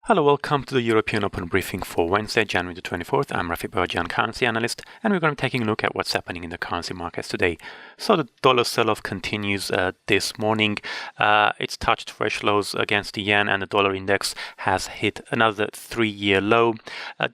Hello, welcome to the European Open Briefing for Wednesday, January the 24th. I'm Rafi Berjan, currency analyst, and we're going to be taking a look at what's happening in the currency markets today. So the dollar sell-off continues this morning. It's touched fresh lows against the yen, and the dollar index has hit another 3-year low.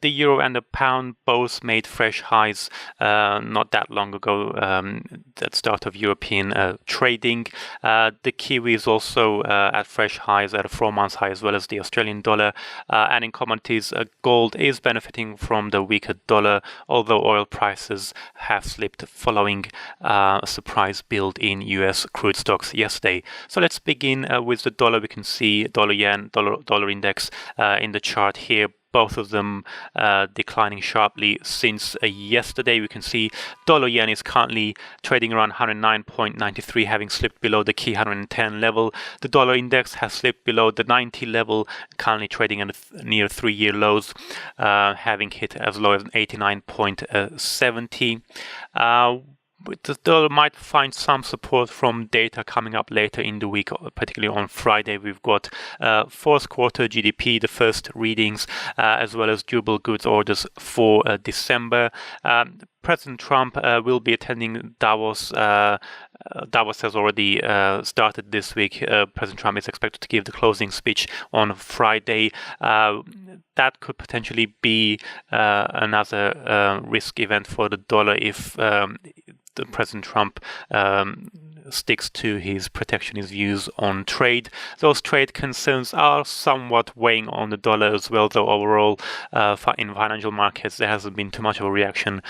The euro and the pound both made fresh highs not that long ago at the start of European trading. The kiwi is also at fresh highs, at a 4-month high, as well as the Australian dollar. And in commodities, gold is benefiting from the weaker dollar, although oil prices have slipped following a surprise build in US crude stocks yesterday. So let's begin with the dollar. We can see dollar yen, dollar index in the chart here. Both of them declining sharply since yesterday. We can see dollar yen is currently trading around 109.93, having slipped below the key 110 level. The dollar index has slipped below the 90 level, currently trading at near 3-year lows, having hit as low as 89.70. The dollar might find some support from data coming up later in the week, particularly on Friday. We've got fourth quarter GDP, the first readings, as well as durable goods orders for December. President Trump will be attending Davos. Davos has already started this week. President Trump is expected to give the closing speech on Friday. That could potentially be another risk event for the dollar if President Trump sticks to his protectionist views on trade. Those trade concerns are somewhat weighing on the dollar as well, though overall in financial markets there hasn't been too much of a reaction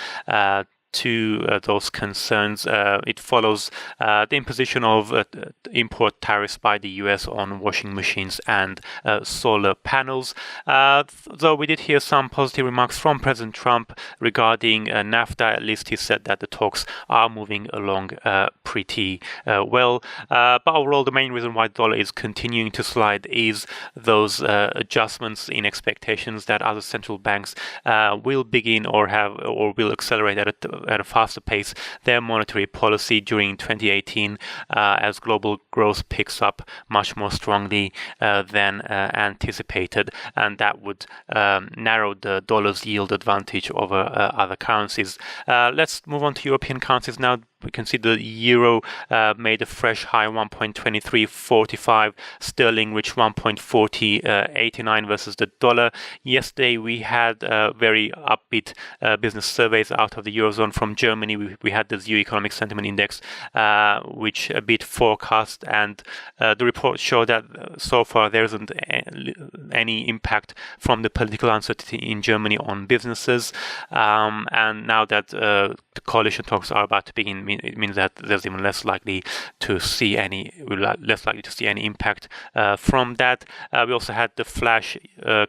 to those concerns. It follows the imposition of import tariffs by the US on washing machines and solar panels. Though we did hear some positive remarks from President Trump regarding NAFTA. At least he said that the talks are moving along pretty well. But overall, the main reason why the dollar is continuing to slide is those adjustments in expectations that other central banks will begin or will accelerate at a faster pace their monetary policy during 2018 as global growth picks up much more strongly than anticipated, and that would narrow the dollar's yield advantage over other currencies. Let's move on to European currencies now. We can see the euro made a fresh high, 1.2345. Sterling reached 1.4089 versus the dollar. Yesterday we had very upbeat business surveys out of the Eurozone. From Germany, we had the ZEW Economic Sentiment Index, which beat forecast, and the report showed that so far there isn't any impact from the political uncertainty in Germany on businesses. And now that the coalition talks are about to begin, it means that there's even less likely to see any impact from that. We also had the flash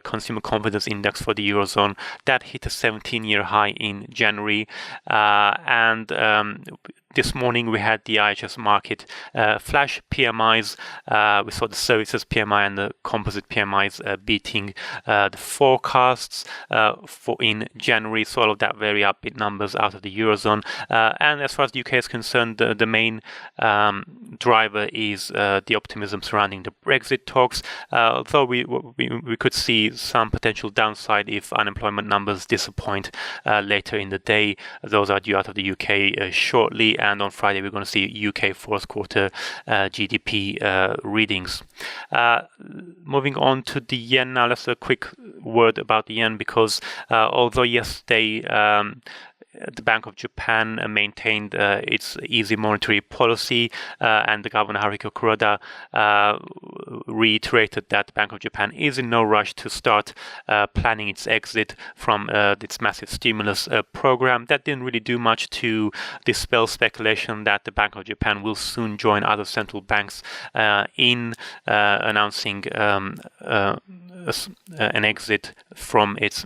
consumer confidence index for the Eurozone that hit a 17-year high in January, and this morning we had the IHS Markit flash PMIs. We saw the services PMI and the composite PMIs beating the forecasts for in January. So all of that very upbeat numbers out of the Eurozone. And as far as the UK is concerned, the main driver is the optimism surrounding the Brexit talks. Though we could see some potential downside if unemployment numbers disappoint later in the day. Those are due out of the UK shortly. And on Friday, we're going to see UK fourth quarter GDP readings. Moving on to the yen now, let's have a quick word about the yen, because although yesterday the Bank of Japan maintained its easy monetary policy, and the governor Haruhiko Kuroda reiterated that the Bank of Japan is in no rush to start planning its exit from its massive stimulus program. That didn't really do much to dispel speculation that the Bank of Japan will soon join other central banks in announcing an exit from its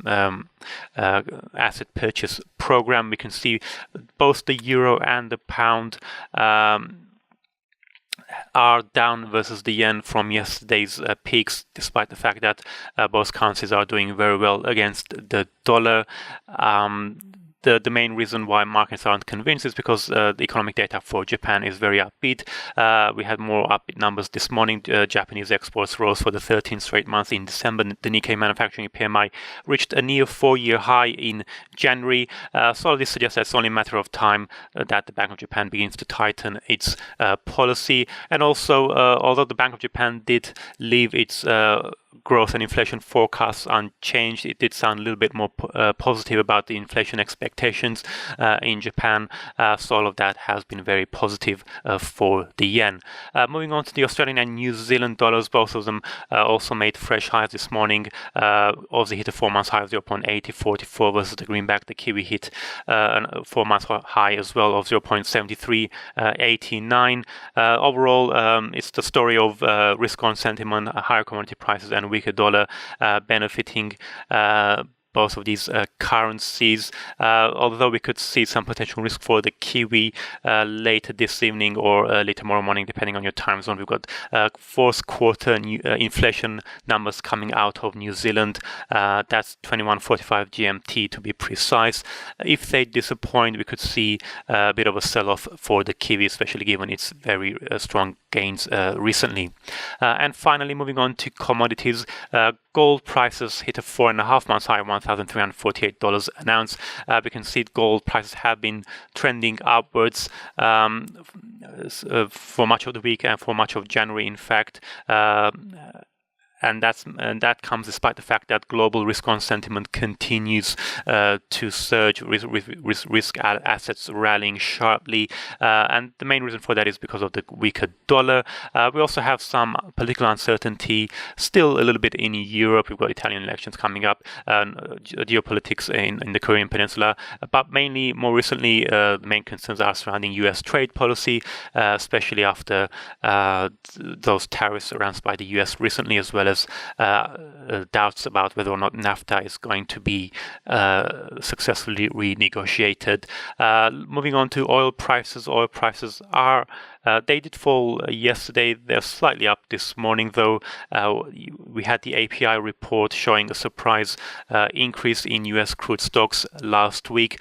asset purchase program. We can see both the euro and the pound are down versus the yen from yesterday's peaks, despite the fact that both currencies are doing very well against the dollar. the main reason why markets aren't convinced is because the economic data for Japan is very upbeat. We had more upbeat numbers this morning. Japanese exports rose for the 13th straight month in December. The Nikkei manufacturing PMI reached a near 4-year high in January. So this suggests that it's only a matter of time that the Bank of Japan begins to tighten its policy. And also, although the Bank of Japan did leave its growth and inflation forecasts unchanged, it did sound a little bit more positive about the inflation expectations in Japan. So all of that has been very positive for the yen. Moving on to the Australian and New Zealand dollars, both of them also made fresh highs this morning. Aussie hit a 4-month high of 0.8044 versus the greenback. The kiwi hit a 4-month high as well of 0.7389. Overall, it's the story of risk-on sentiment, higher commodity prices, and weaker dollar benefiting both of these currencies, although we could see some potential risk for the kiwi later this evening or early tomorrow morning, depending on your time zone. We've got fourth quarter inflation numbers coming out of New Zealand. That's 21:45 GMT to be precise. If they disappoint, we could see a bit of a sell-off for the kiwi, especially given its very strong gains recently. And finally, moving on to commodities, gold prices hit a 4.5-month high, $1,348 an ounce. We can see gold prices have been trending upwards for much of the week and for much of January, in fact. And that comes despite the fact that global risk-on sentiment continues to surge, risk assets rallying sharply. And the main reason for that is because of the weaker dollar. We also have some political uncertainty still a little bit in Europe. We've got Italian elections coming up, geopolitics in the Korean Peninsula. But mainly, more recently, the main concerns are surrounding US trade policy, especially after those tariffs announced by the US recently, as well as doubts about whether or not NAFTA is going to be successfully renegotiated. Moving on to oil prices. Oil prices are they did fall yesterday. They're slightly up this morning, though. We had the API report showing a surprise increase in US crude stocks last week.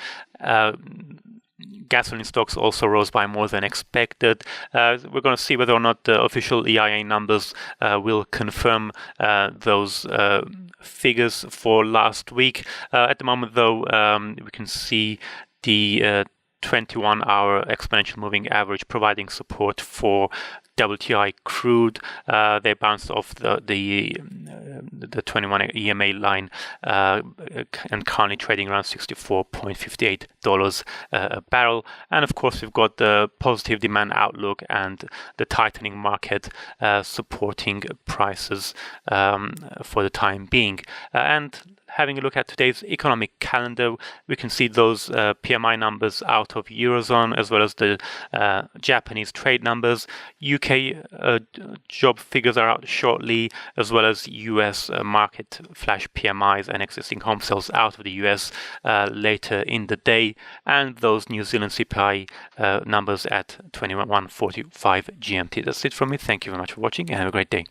Gasoline stocks also rose by more than expected. We're going to see whether or not the official EIA numbers will confirm those figures for last week. At the moment, though, we can see the 21-hour exponential moving average providing support for WTI crude. They bounced off the 21 EMA line and currently trading around $64.58 a barrel. And of course, we've got the positive demand outlook and the tightening market supporting prices for the time being. And having a look at today's economic calendar, we can see those PMI numbers out of Eurozone, as well as the Japanese trade numbers. UK job figures are out shortly, as well as US market flash PMIs and existing home sales out of the US later in the day. And those New Zealand CPI numbers at 21:45 GMT. That's it from me. Thank you very much for watching and have a great day.